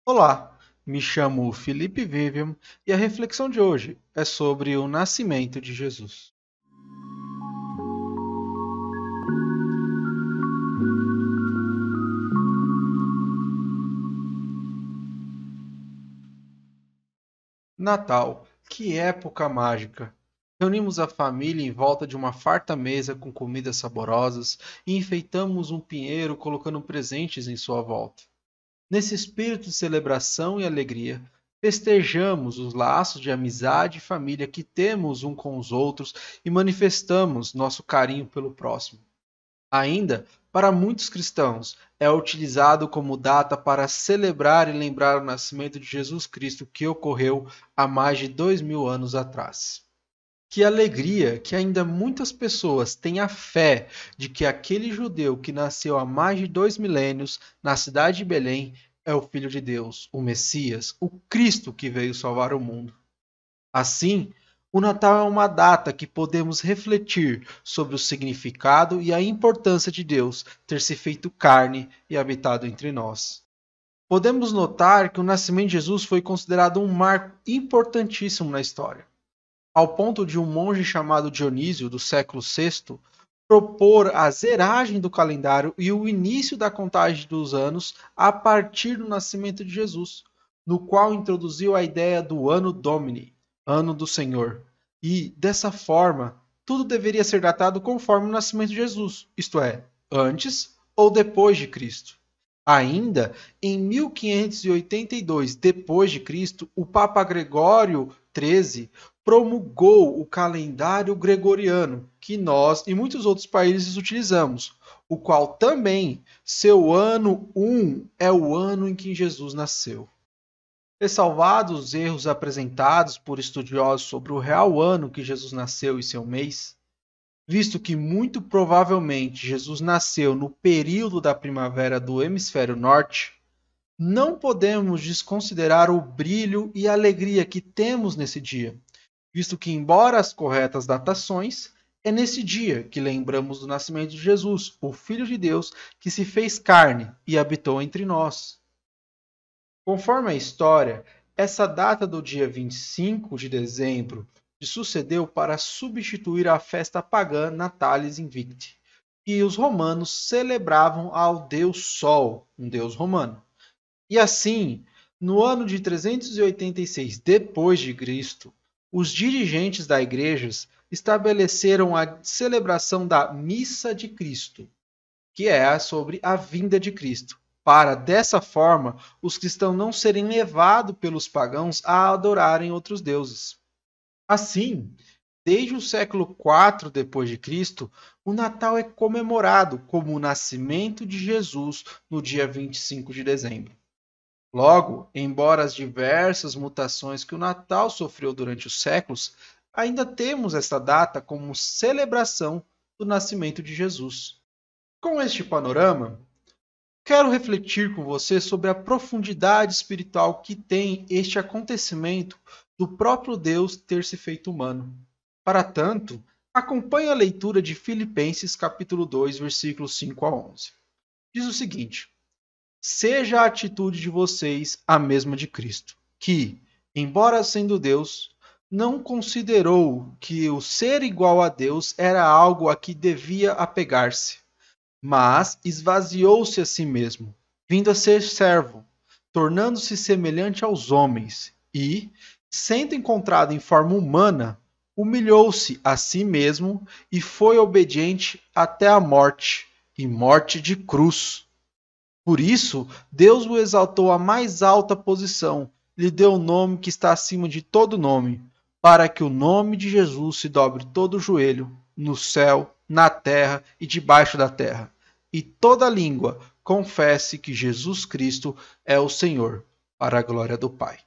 Olá, me chamo Felipe Vivian e a reflexão de hoje é sobre o nascimento de Jesus. Natal, que época mágica! Reunimos a família em volta de uma farta mesa com comidas saborosas e enfeitamos um pinheiro colocando presentes em sua volta. Nesse espírito de celebração e alegria, festejamos os laços de amizade e família que temos um com os outros e manifestamos nosso carinho pelo próximo. Ainda, para muitos cristãos, é utilizado como data para celebrar e lembrar o nascimento de Jesus Cristo que ocorreu há mais de 2000 anos atrás. Que alegria que ainda muitas pessoas têm a fé de que aquele judeu que nasceu há mais de 2 milênios na cidade de Belém é o Filho de Deus, o Messias, o Cristo que veio salvar o mundo. Assim, o Natal é uma data que podemos refletir sobre o significado e a importância de Deus ter se feito carne e habitado entre nós. Podemos notar que o nascimento de Jesus foi considerado um marco importantíssimo na história, ao ponto de um monge chamado Dionísio, do século VI, propor a zeragem do calendário e o início da contagem dos anos a partir do nascimento de Jesus, no qual introduziu a ideia do Anno Domini, Ano do Senhor. E, dessa forma, tudo deveria ser datado conforme o nascimento de Jesus, isto é, antes ou depois de Cristo. Ainda em 1582 depois de Cristo, o Papa Gregório XIII promulgou o calendário gregoriano, que nós e muitos outros países utilizamos, o qual também, seu ano 1 é o ano em que Jesus nasceu. Ressalvados os erros apresentados por estudiosos sobre o real ano que Jesus nasceu e seu mês, visto que muito provavelmente Jesus nasceu no período da primavera do hemisfério norte, não podemos desconsiderar o brilho e a alegria que temos nesse dia, visto que, embora as corretas datações, é nesse dia que lembramos do nascimento de Jesus, o Filho de Deus, que se fez carne e habitou entre nós. Conforme a história, essa data do dia 25 de dezembro se sucedeu para substituir a festa pagã Natalis Invicti, que os romanos celebravam ao deus Sol, um deus romano. E assim, no ano de 386 depois de Cristo, os dirigentes da igreja estabeleceram a celebração da Missa de Cristo, que é sobre a vinda de Cristo, para dessa forma os cristãos não serem levados pelos pagãos a adorarem outros deuses. Assim, desde o século IV depois de Cristo, o Natal é comemorado como o nascimento de Jesus no dia 25 de dezembro. Logo, embora as diversas mutações que o Natal sofreu durante os séculos, ainda temos esta data como celebração do nascimento de Jesus. Com este panorama, quero refletir com você sobre a profundidade espiritual que tem este acontecimento do próprio Deus ter se feito humano. Para tanto, acompanhe a leitura de Filipenses capítulo 2, versículos 5 a 11. Diz o seguinte: seja a atitude de vocês a mesma de Cristo, que, embora sendo Deus, não considerou que o ser igual a Deus era algo a que devia apegar-se, mas esvaziou-se a si mesmo, vindo a ser servo, tornando-se semelhante aos homens, e, sendo encontrado em forma humana, humilhou-se a si mesmo e foi obediente até a morte, e morte de cruz. Por isso, Deus o exaltou à mais alta posição, lhe deu o nome que está acima de todo nome, para que o nome de Jesus se dobre todo o joelho, no céu, na terra e debaixo da terra, e toda língua confesse que Jesus Cristo é o Senhor, para a glória do Pai.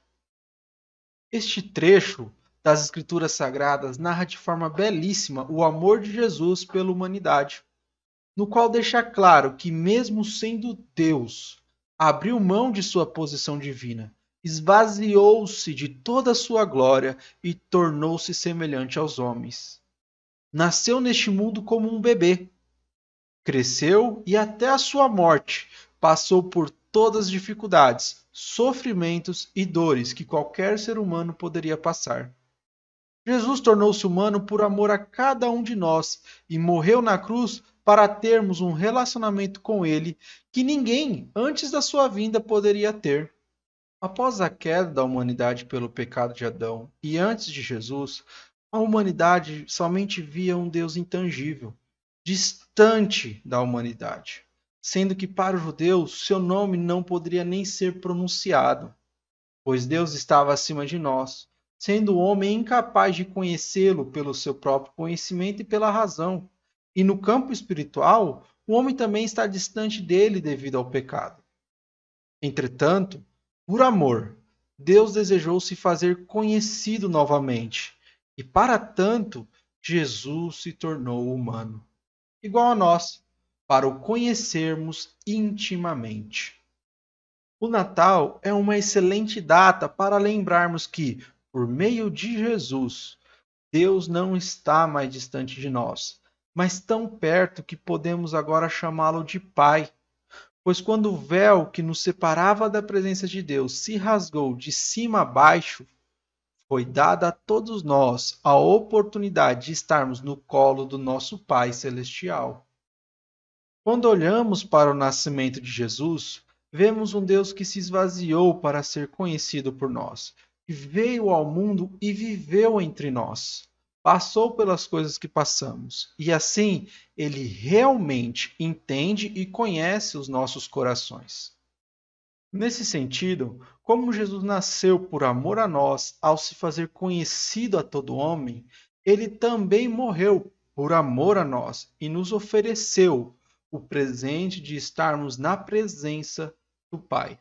Este trecho das Escrituras Sagradas narra de forma belíssima o amor de Jesus pela humanidade, no qual deixa claro que, mesmo sendo Deus, abriu mão de sua posição divina, esvaziou-se de toda a sua glória e tornou-se semelhante aos homens. Nasceu neste mundo como um bebê, cresceu e até a sua morte passou por todas as dificuldades, sofrimentos e dores que qualquer ser humano poderia passar. Jesus tornou-se humano por amor a cada um de nós e morreu na cruz para termos um relacionamento com Ele que ninguém antes da sua vinda poderia ter. Após a queda da humanidade pelo pecado de Adão e antes de Jesus, a humanidade somente via um Deus intangível, distante da humanidade, sendo que para os judeus seu nome não poderia nem ser pronunciado, pois Deus estava acima de nós, sendo o homem incapaz de conhecê-lo pelo seu próprio conhecimento e pela razão. E no campo espiritual, o homem também está distante dele devido ao pecado. Entretanto, por amor, Deus desejou se fazer conhecido novamente, e para tanto, Jesus se tornou humano, igual a nós, para o conhecermos intimamente. O Natal é uma excelente data para lembrarmos que, por meio de Jesus, Deus não está mais distante de nós, mas tão perto que podemos agora chamá-lo de Pai. Pois quando o véu que nos separava da presença de Deus se rasgou de cima a baixo, foi dada a todos nós a oportunidade de estarmos no colo do nosso Pai Celestial. Quando olhamos para o nascimento de Jesus, vemos um Deus que se esvaziou para ser conhecido por nós, que veio ao mundo e viveu entre nós, passou pelas coisas que passamos, e assim ele realmente entende e conhece os nossos corações. Nesse sentido, como Jesus nasceu por amor a nós ao se fazer conhecido a todo homem, ele também morreu por amor a nós e nos ofereceu o presente de estarmos na presença do Pai.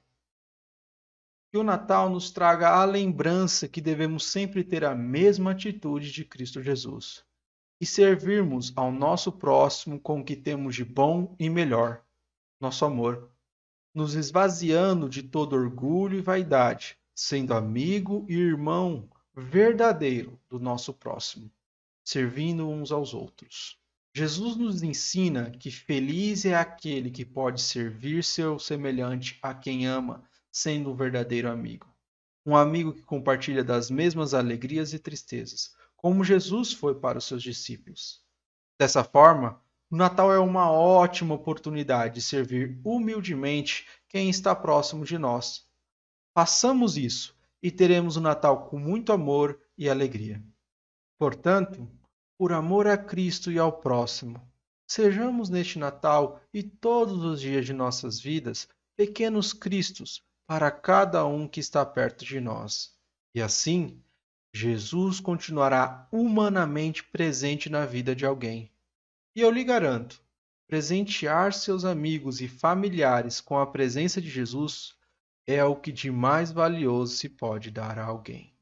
Que o Natal nos traga a lembrança que devemos sempre ter a mesma atitude de Cristo Jesus e servirmos ao nosso próximo com o que temos de bom e melhor, nosso amor, nos esvaziando de todo orgulho e vaidade, sendo amigo e irmão verdadeiro do nosso próximo, servindo uns aos outros. Jesus nos ensina que feliz é aquele que pode servir seu semelhante a quem ama, sendo um verdadeiro amigo. Um amigo que compartilha das mesmas alegrias e tristezas, como Jesus foi para os seus discípulos. Dessa forma, o Natal é uma ótima oportunidade de servir humildemente quem está próximo de nós. Façamos isso e teremos um Natal com muito amor e alegria. Portanto, por amor a Cristo e ao próximo, sejamos neste Natal e todos os dias de nossas vidas pequenos Cristos para cada um que está perto de nós. E assim, Jesus continuará humanamente presente na vida de alguém. E eu lhe garanto, presentear seus amigos e familiares com a presença de Jesus é o que de mais valioso se pode dar a alguém.